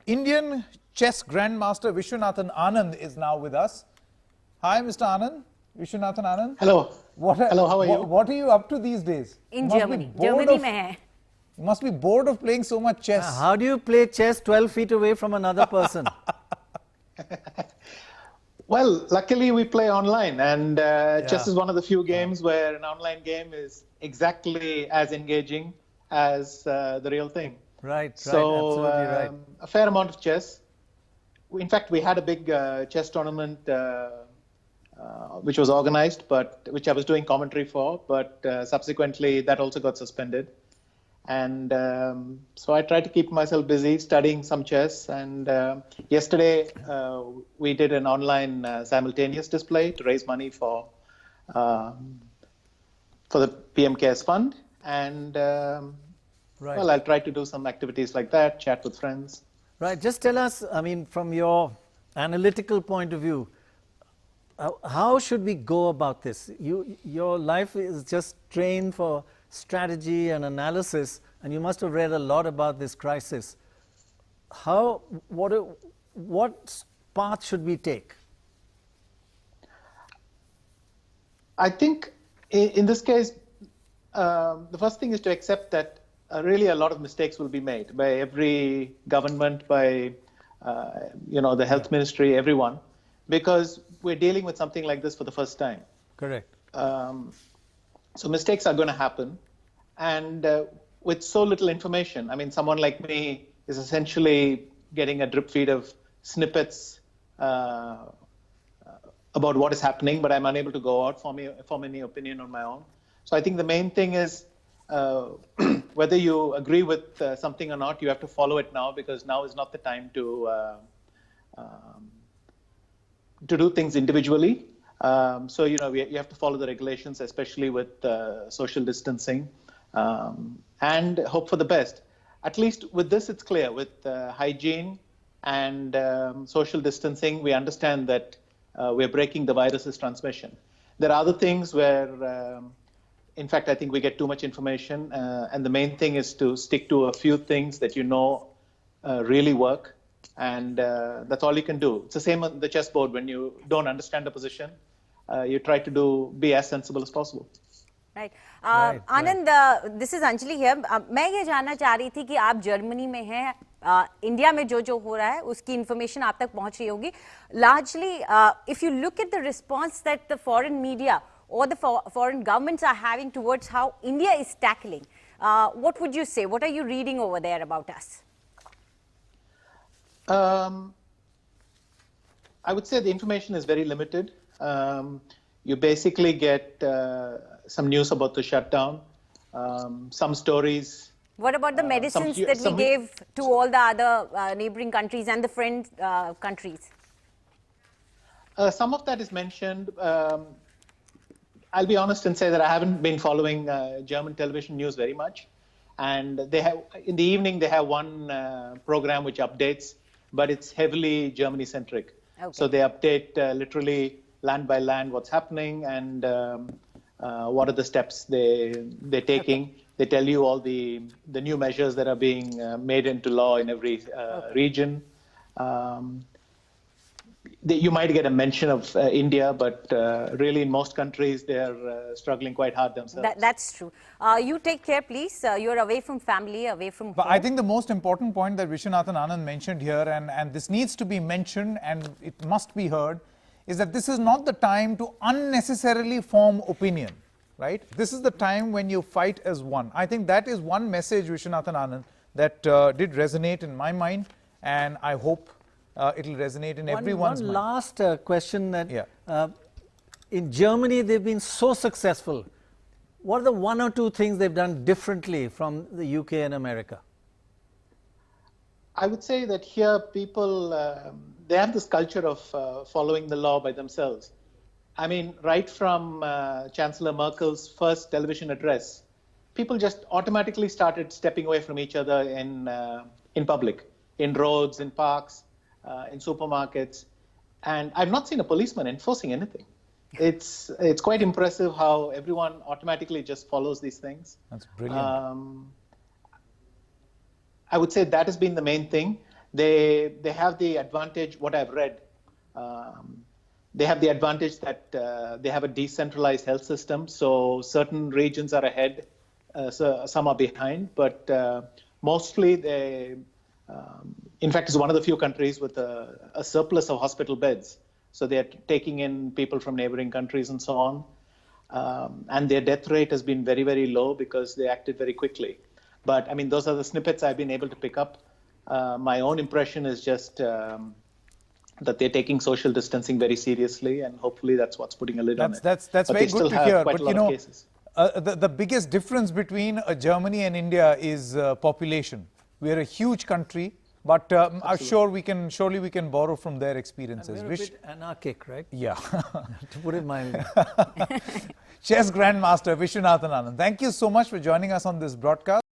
Indian chess grandmaster Vishwanathan Anand is now with us. Hi, Mr. Anand. Vishwanathan Anand. Hello. Hello, how are you? What are you up to these days? In Germany. Germany mein hai. You must be bored of playing so much chess. How do you play chess 12 feet away from another person? Well, luckily we play online, and chess is one of the few games where an online game is exactly as engaging as the real thing. Right, absolutely right. A fair amount of chess. In fact, we had a big chess tournament which was organized, but which I was doing commentary for, but subsequently that also got suspended. And so I tried to keep myself busy studying some chess. And yesterday we did an online simultaneous display to raise money for the PM Cares Fund. And well, I'll try to do some activities like that, chat with friends. Right. Just tell us, I mean, from your analytical point of view, how should we go about this? Your life is just trained for strategy and analysis, and you must have read a lot about this crisis. What path should we take? I think in this case, the first thing is to accept that really a lot of mistakes will be made by every government, by the health ministry, everyone, because we're dealing with something like this for the first time. Correct. So mistakes are going to happen, and with so little information, I mean, someone like me is essentially getting a drip feed of snippets about what is happening, but I'm unable to go out, form any opinion on my own. So I think the main thing is whether you agree with something or not, you have to follow it now, because now is not the time to do things individually. So, you have to follow the regulations, especially with social distancing, and hope for the best. At least with this, it's clear. With hygiene and social distancing, we understand that we're breaking the virus's transmission. There are other things where, in fact, I think we get too much information, and the main thing is to stick to a few things that really work, and that's all you can do. It's the same on the chessboard. When you don't understand the position, you try to be as sensible as possible. Right. Anand, this is Anjali here. मैं ये जानना चाह रही थी कि आप Germany में हैं, इंडिया में जो हो रहा है उसकी information आप तक पहुंच रही होगी. Largely, if you look at the response that the foreign media or the foreign governments are having towards how India is tackling, what would you say? What are you reading over there about us? I would say the information is very limited. You basically get some news about the shutdown, some stories. What about the medicines that we gave to all the other neighboring countries and the friend countries? Some of that is mentioned. I'll be honest and say that I haven't been following German television news very much. And in the evening, they have one program which updates, but it's heavily Germany-centric. Okay. So they update literally land by land what's happening and what are the steps they're taking. Okay. They tell you all the new measures that are being made into law in every region. You might get a mention of India, but really in most countries, they're struggling quite hard themselves. That's true. You take care, please. You're away from family, away from home. But I think the most important point that Vishwanathan Anand mentioned here, and this needs to be mentioned and it must be heard, is that this is not the time to unnecessarily form opinion, right? This is the time when you fight as one. I think that is one message, Vishwanathan Anand, that did resonate in my mind, and I hope it'll resonate in everyone's mind. One last question that in Germany they've been so successful. What are the one or two things they've done differently from the UK and America? I would say that here people, they have this culture of following the law by themselves. I mean, right from Chancellor Merkel's first television address, people just automatically started stepping away from each other in public, in roads, in parks, in supermarkets. And I've not seen a policeman enforcing anything. It's quite impressive how everyone automatically just follows these things. That's brilliant. I would say that has been the main thing. they have the advantage, what I've read, they have the advantage that they have a decentralized health system, so certain regions are ahead, so some are behind, but mostly they, in fact, it's one of the few countries with a surplus of hospital beds. So they're taking in people from neighboring countries and so on. And their death rate has been very, very low because they acted very quickly. But I mean, those are the snippets I've been able to pick up. My own impression is just that they're taking social distancing very seriously, and hopefully that's what's putting a lid on it. That's But very they good still to have hear. quite But a lot you know, of cases. the biggest difference between Germany and India is population. We are a huge country, but I'm sure we can borrow from their experiences. We're a bit anarchic, right? Yeah. To put it mildly. Chess Grandmaster Vishwanathan Anand, thank you so much for joining us on this broadcast.